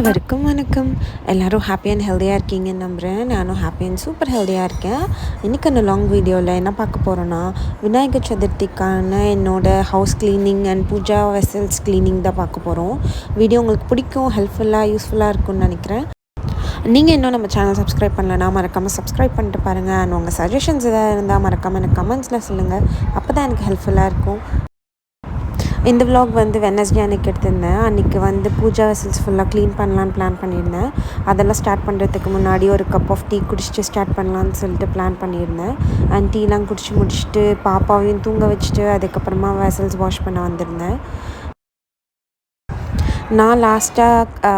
அனைவருக்கும் வணக்கம். எல்லோரும் ஹாப்பி அண்ட் ஹெல்த்தியாக இருக்கீங்கன்னு நம்புகிறேன். நானும் ஹாப்பி அண்ட் சூப்பர் ஹெல்த்தியாக இருக்கேன். இன்றைக்கி அந்த லாங் வீடியோவில் என்ன பார்க்க போகிறோன்னா, விநாயகர் சதுர்த்திக்கான என்னோடய house cleaning and puja vessels cleaning தான் பார்க்க போகிறோம். வீடியோ உங்களுக்கு பிடிக்கும், ஹெல்ப்ஃபுல்லாக யூஸ்ஃபுல்லாக இருக்கும்னு நினைக்கிறேன். நீங்கள் இன்னும் நம்ம சேனல் சப்ஸ்கிரைப் பண்ணலன்னா மறக்காமல் சப்ஸ்கிரைப் பண்ணிட்டு பாருங்கள். அண்ட் உங்கள் சஜஷன்ஸ் எதாவது இருந்தால் மறக்காமல் எனக்கு கமெண்ட்ஸில் சொல்லுங்கள். அப்போ தான் எனக்கு ஹெல்ப்ஃபுல்லாக இருக்கும். இந்த விலாக் வந்து வெட்னஸ்டே அன்றைக்கி எடுத்திருந்தேன். அன்றைக்கி வந்து பூஜா வெசல்ஸ் ஃபுல்லாக க்ளீன் பண்ணலான்னு பிளான் பண்ணியிருந்தேன். அதெல்லாம் ஸ்டார்ட் பண்ணுறதுக்கு முன்னாடி ஒரு கப் ஆஃப் டீ குடிச்சிட்டு ஸ்டார்ட் பண்ணலான்னு சொல்லிட்டு பிளான் பண்ணியிருந்தேன். அண்ட் டீலாம் குடிச்சு முடிச்சுட்டு பாப்பாவையும் தூங்க வச்சுட்டு அதுக்கப்புறமா வெசல்ஸ் வாஷ் பண்ண வந்திருந்தேன். நான் லாஸ்ட்டாக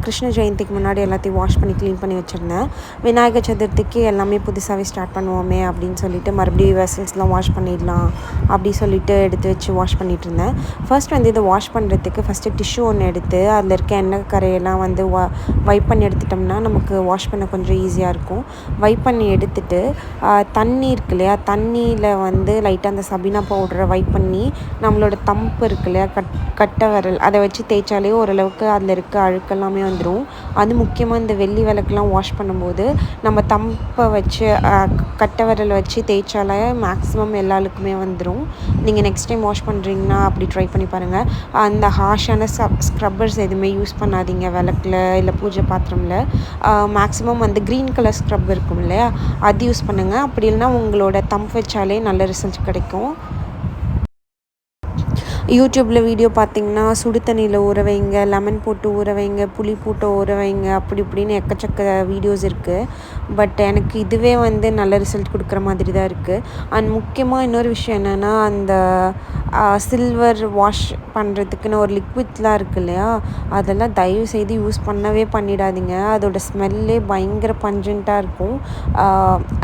கிருஷ்ண ஜெயந்திக்கு முன்னாடி எல்லாத்தையும் வாஷ் பண்ணி க்ளீன் பண்ணி வச்சுருந்தேன். விநாயகர் சதுர்த்திக்கு எல்லாமே புதுசாகவே ஸ்டார்ட் பண்ணுவோமே அப்படின்னு சொல்லிட்டு மறுபடியும் வெசல்ஸ்லாம் வாஷ் பண்ணிடலாம் அப்படி சொல்லிட்டு எடுத்து வச்சு வாஷ் பண்ணிகிட்ருந்தேன். ஃபர்ஸ்ட் வந்து இதை வாஷ் பண்ணுறதுக்கு ஃபஸ்ட்டு டிஷ்யூ ஒன்று எடுத்து அதில் இருக்க எண்ணெய் கரையெல்லாம் வந்து வைப் பண்ணி எடுத்துட்டோம்னா நமக்கு வாஷ் பண்ண கொஞ்சம் ஈஸியாக இருக்கும். வைப் பண்ணி எடுத்துட்டு தண்ணி இருக்கு இல்லையா, தண்ணியில் வந்து லைட்டாக அந்த சபீனா பவுடரை வைப் பண்ணி நம்மளோட தம்பு இருக்கு இல்லையா, கட்டை விரல் அதை வச்சு தேய்ச்சாலே ஓரளவுக்கு அதில் இருக்க அழுக்கெல்லாமே வந்துடும். அது முக்கியமாக இந்த வெள்ளி விளக்குலாம் வாஷ் பண்ணும்போது நம்ம தம்பை வச்சு கட்டை விரல் வச்சு தேய்ச்சாலே மேக்ஸிமம் எல்லா அழுக்குமே வந்துடும். நீங்கள் நெக்ஸ்ட் டைம் வாஷ் பண்ணுறீங்கன்னா அப்படி ட்ரை பண்ணி பாருங்கள். அந்த ஹார்ஷான ஸ்க்ரப்பர்ஸ் எதுவுமே யூஸ் பண்ணாதீங்க விளக்கில் இல்லை பூஜை பாத்திரமில். மேக்ஸிமம் வந்து க்ரீன் கலர் ஸ்க்ரப் இருக்கும் இல்லையா, அது யூஸ் பண்ணுங்கள். அப்படி இல்லைனா உங்களோட தம்ப் வச்சாலே நல்ல ரிசல்ட் கிடைக்கும். யூடியூப்பில் வீடியோ பார்த்திங்கன்னா சுடு தண்ணியில் ஊற வைங்க, லெமன் போட்டு ஊற வைங்க, புளி போட்டு ஊற வைங்க, அப்படி இப்படின்னு எக்கச்சக்க வீடியோஸ் இருக்குது. பட் எனக்கு இதுவே வந்து நல்ல ரிசல்ட் கொடுக்குற மாதிரி தான் இருக்குது. அண்ட் முக்கியமாக இன்னொரு விஷயம் என்னென்னா, அந்த சில்வர் வாஷ் பண்ணுறதுக்குன்னு ஒரு லிக்விட்லாம் இருக்குது இல்லையா, அதெல்லாம் தயவு செய்து யூஸ் பண்ணவே பண்ணிடாதீங்க. அதோடய ஸ்மெல்லே பயங்கர பஞ்சண்ட்டாக இருக்கும்.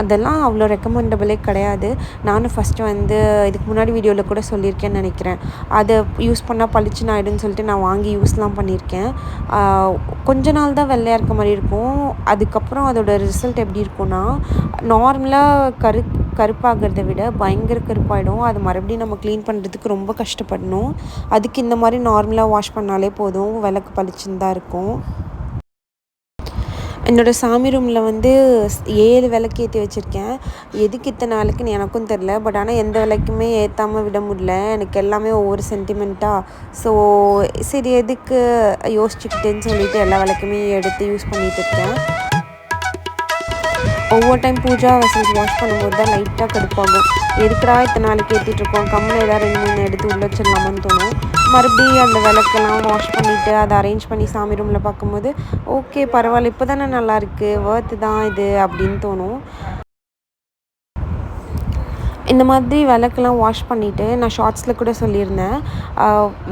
அதெல்லாம் அவ்வளோ ரெக்கமெண்டபிளே கிடையாது. நானும் ஃபஸ்ட்டு வந்து இதுக்கு முன்னாடி வீடியோவில் கூட சொல்லியிருக்கேன்னு நினைக்கிறேன். அதை யூஸ் பண்ணால் பளிச்சுன்னு ஆகிடுன்னு சொல்லிட்டு நான் வாங்கி யூஸ்லாம் பண்ணியிருக்கேன். கொஞ்ச நாள் தான் வெள்ளையாக இருக்க மாதிரி இருக்கும். அதுக்கப்புறம் அதோடய ரிசல்ட் எப்படி இருக்கும்னா, நார்மலாக கருப்பாகிறத விட பயங்கர கருப்பாயிடும். அது மறுபடியும் நம்ம க்ளீன் பண்ணுறதுக்கு ரொம்ப கஷ்டப்படணும். அதுக்கு இந்த மாதிரி நார்மலாக வாஷ் பண்ணாலே போதும், விளக்கு பளிச்சுன்னு தான் இருக்கும். என்னோடய சாமி ரூமில் வந்து 7 விளக்கு ஏற்றி வச்சுருக்கேன். எதுக்கு இத்தனை விளக்குன்னு எனக்கும் தெரில. பட் ஆனால் எந்த விளக்குமே ஏற்றாமல் விட முடியல. எனக்கு எல்லாமே ஒவ்வொரு சென்டிமெண்ட்டாக. ஸோ சரி எதுக்கு யோசிச்சுக்கிட்டேன்னு சொல்லிட்டு எல்லா விளக்குமே எடுத்து யூஸ் பண்ணிகிட்டு இருக்கேன். ஒவ்வொரு டைம் பூஜா வெசல்ஸ் வாஷ் பண்ணும்போது தான் லைட்டாக கடுப்பாகும். எதுக்குடா இத்தனை நாளைக்கு ஏற்றிட்டுருக்கோம், கம்மில் ஏதாவது 2-3 எடுத்து உள்ளே வச்சிடலாமான்னு தோணும். மறுபடியும் அந்த விளக்கெல்லாம் வாஷ் பண்ணிவிட்டு அதை அரேஞ்ச் பண்ணி சாமி ரூமில் பார்க்கும்போது ஓகே பரவாயில்ல, இப்போ தானே நல்லாயிருக்கு, ஒர்த்து தான் இது அப்படின்னு தோணும். இந்த மாதிரி விளக்கெல்லாம் வாஷ் பண்ணிவிட்டு நான் ஷார்ட்ஸில் கூட சொல்லியிருந்தேன்,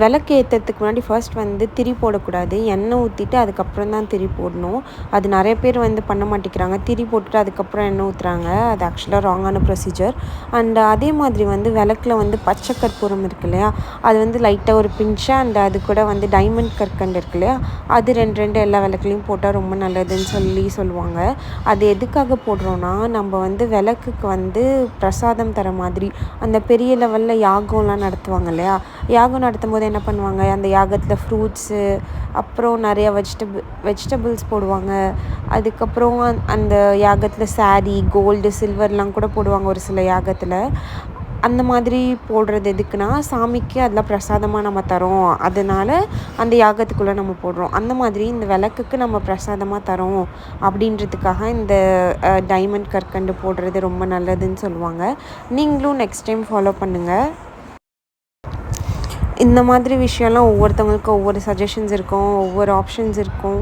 விளக்கு ஏற்றுறதுக்கு முன்னாடி ஃபர்ஸ்ட் வந்து திரி போடக்கூடாது. எண்ணெய் ஊற்றிட்டு அதுக்கப்புறம் தான் திரி போடணும். அது நிறைய பேர் வந்து பண்ண மாட்டேங்கிறாங்க. திரி போட்டுட்டு அதுக்கப்புறம் எண்ணெய் ஊற்றுறாங்க. அது ஆக்சுவலாக ராங்கான ப்ரொசீஜர். அண்ட் அதே மாதிரி வந்து விளக்கில் வந்து பச்சை கற்பூரம் இருக்கு இல்லையா, அது வந்து லைட்டாக ஒரு பிஞ்சு, அண்ட் அது கூட வந்து டைமண்ட் கற்கண்டு இருக்கு இல்லையா, அது 2 எல்லா விளக்குலையும் போட்டால் ரொம்ப நல்லதுன்னு சொல்லுவாங்க. அது எதுக்காக போடுறோன்னா, நம்ம வந்து விளக்குக்கு வந்து பிரசாதம் தர மாதிரி அந்த பெரிய லெவலில் யாகம்லாம் நடத்துவாங்க இல்லையா, யாகம் நடத்தும் போது என்ன பண்ணுவாங்க, அந்த யாகத்தில் ஃப்ரூட்ஸு அப்புறம் நிறைய வெஜிடபிள்ஸ் போடுவாங்க. அதுக்கப்புறம் அந்த யாகத்தில் சாரீ, கோல்டு, சில்வர்லாம் கூட போடுவாங்க ஒரு சில யாகத்தில். அந்த மாதிரி போடுறது எதுக்குன்னா, சாமிக்கு அதெல்லாம் பிரசாதமாக நம்ம தரோம், அதனால் அந்த யாகத்துக்குள்ளே நம்ம போடுறோம். அந்த மாதிரி இந்த விளக்குக்கு நம்ம பிரசாதமாக தரோம் அப்படின்றதுக்காக இந்த டைமண்ட் கற்கண்டு போடுறது ரொம்ப நல்லதுன்னு சொல்லுவாங்க. நீங்களும் நெக்ஸ்ட் டைம் ஃபாலோ பண்ணுங்கள். இந்த மாதிரி விஷயம்லாம் ஒவ்வொருத்தவங்களுக்கும் ஒவ்வொரு சஜஷன்ஸ் இருக்கும், ஒவ்வொரு ஆப்ஷன்ஸ் இருக்கும்.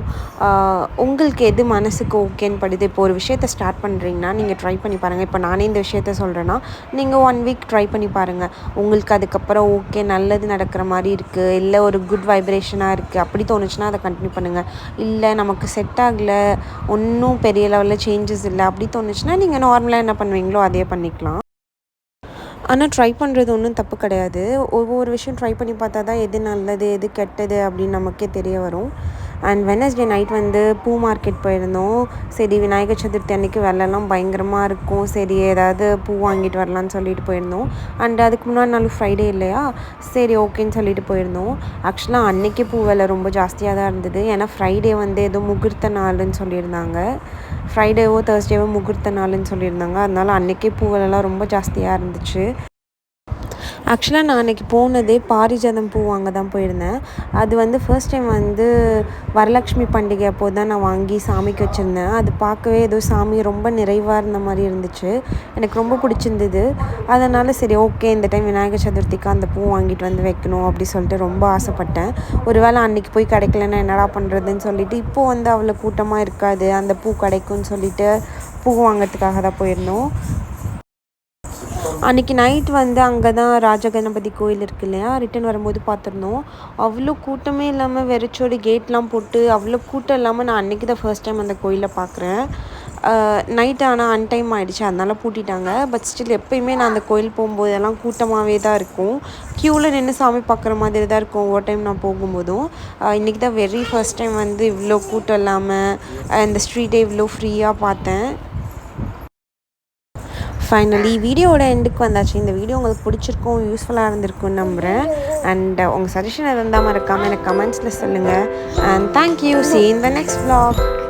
உங்களுக்கு எது மனசுக்கு ஓகேன்னு படுது. இப்போ ஒரு விஷயத்தை ஸ்டார்ட் பண்ணுறீங்கன்னா நீங்கள் ட்ரை பண்ணி பாருங்கள். இப்போ நானே இந்த விஷயத்த சொல்கிறேன்னா நீங்கள் 1 வீக் ட்ரை பண்ணி பாருங்கள். உங்களுக்கு அதுக்கப்புறம் ஓகே நல்லது நடக்கிற மாதிரி இருக்குது, இல்லை ஒரு குட் வைப்ரேஷனாக இருக்குது அப்படி தோணுச்சுன்னா அதை கண்டினியூ பண்ணுங்கள். இல்லை நமக்கு செட் ஆகலை, ஒன்றும் பெரிய லெவலில் சேஞ்சஸ் இல்லை அப்படி தோணுச்சுன்னா நீங்கள் நார்மலாக என்ன பண்ணுவீங்களோ அதே பண்ணிக்கலாம். ஆனால் ட்ரை பண்ணுறது ஒன்றும் தப்பு கிடையாது. ஒவ்வொரு விஷயம் ட்ரை பண்ணி பார்த்தா தான் எது நல்லது எது கெட்டது அப்படின்னு நமக்கே தெரிய வரும். அண்ட் வெட்னஸ்டே நைட் வந்து பூ மார்க்கெட் போயிருந்தோம். சரி விநாயகர் சதுர்த்தி அன்றைக்கி வெலைலாம் பயங்கரமாக இருக்கும், சரி ஏதாவது பூ வாங்கிட்டு வரலான்னு சொல்லிட்டு போயிருந்தோம். அண்ட் அதுக்கு முன்னாடி நாள் ஃப்ரைடே இல்லையா, சரி ஓகேன்னு சொல்லிட்டு போயிருந்தோம். ஆக்சுவலாக அன்றைக்கி பூ விலை ரொம்ப ஜாஸ்தியாக தான் இருந்தது. ஏன்னா ஃப்ரைடே வந்து ஏதோ முகூர்த்த நாள்னு சொல்லியிருந்தாங்க. ஃப்ரைடேவோ தேர்ஸ்டேவோ முகூர்த்த நாள்னு சொல்லியிருந்தாங்க. அதனால அன்றைக்கே பூ விலைலாம் ரொம்ப ஜாஸ்தியாக இருந்துச்சு. ஆக்சுவலாக நான் அன்றைக்கி போனதே பாரிஜாதம் பூ வாங்க தான் போயிருந்தேன். அது வந்து ஃபர்ஸ்ட் டைம் வந்து வரலட்சுமி பண்டிகை அப்போது தான் நான் வாங்கி சாமிக்கு வச்சுருந்தேன். அது பார்க்கவே ஏதோ சாமி ரொம்ப நிறைவாக இருந்த மாதிரி இருந்துச்சு. எனக்கு ரொம்ப பிடிச்சிருந்தது. அதனால் சரி ஓகே, இந்த டைம் விநாயகர் சதுர்த்திக்கு அந்த பூ வாங்கிட்டு வந்து வைக்கணும் அப்படி சொல்லிட்டு ரொம்ப ஆசைப்பட்டேன். ஒரு வேளை அன்றைக்கி போய் கிடைக்கலன்னா என்னடா பண்ணுறதுன்னு சொல்லிட்டு, இப்போது வந்து அவ்வளோ கூட்டமாக இருக்காது, அந்த பூ கிடைக்கும்னு சொல்லிட்டு பூ வாங்கிறதுக்காக தான் போயிருந்தோம். அன்றைக்கி நைட் வந்து அங்கே தான் ராஜகணபதி கோயில் இருக்கு இல்லையா, ரிட்டன் வரும்போது பார்த்துருந்தோம். அவ்வளோ கூட்டமே இல்லாமல் வெறிச்சோடி கேட்லாம் போட்டு அவ்வளோ கூட்டம் இல்லாமல் நான் அன்றைக்கி தான் ஃபர்ஸ்ட் டைம் அந்த கோயிலை பார்க்குறேன். நைட் ஆனால் அன்டைம் ஆகிடுச்சு, அதனால் பூட்டிட்டாங்க. பட் ஸ்டில் எப்போயுமே நான் அந்த கோயில் போகும்போதெல்லாம் கூட்டமாகவே தான் இருக்கும். க்யூவில் நின்று சாமி பார்க்குற மாதிரி தான் இருக்கும் ஒவ்வொரு டைம் நான் போகும்போதும். இன்றைக்கி தான் வெரி ஃபர்ஸ்ட் டைம் வந்து இவ்வளோ கூட்டம் இல்லாமல் இந்த ஸ்ட்ரீட்டே இவ்வளோ ஃப்ரீயாக பார்த்தேன். ஃபைனலி வீடியோவோட எண்டுக்கு வந்தாச்சு. இந்த வீடியோ உங்களுக்கு பிடிச்சிருக்கும், யூஸ்ஃபுல்லாக இருந்திருக்கும்னு நம்புகிறேன். அண்ட் உங்கள் சஜஷன் இருந்தால் மறக்காமல் எனக்கு கமெண்ட்ஸில் சொல்லுங்கள். And thank you. See you in the next vlog.